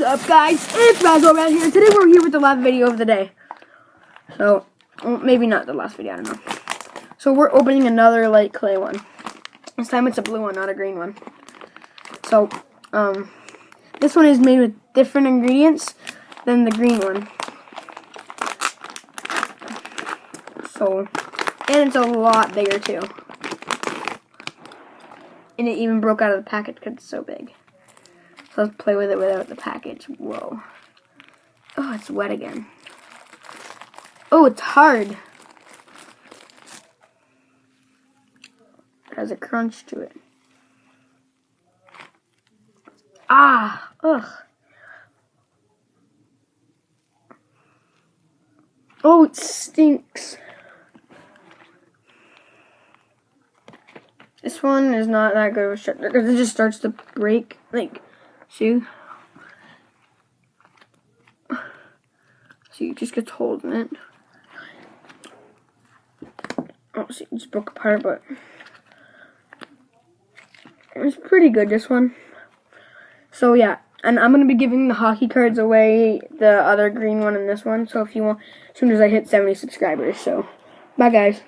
is up, guys? It's Razzle around here. Today we're here with the last video of the day. So, well, maybe not the last video, I don't know. So we're opening another light clay one. This time it's a blue one, not a green one. So, this one is made with different ingredients than the green one. So, and it's a lot bigger too. And it even broke out of the package because it's so big. So let's play with it without the package. Whoa. Oh, it's wet again. Oh, it's hard. It has a crunch to it. Ah, ugh. Oh, it stinks. This one is not that good of a starter because it just starts to break. Like, see? See, it just gets holes in it. Oh, see, it just broke apart, but it's pretty good, this one. So, yeah. And I'm going to be giving the hockey cards away, the other green one and this one. So, if you want, as soon as I hit 70 subscribers. So, bye, guys.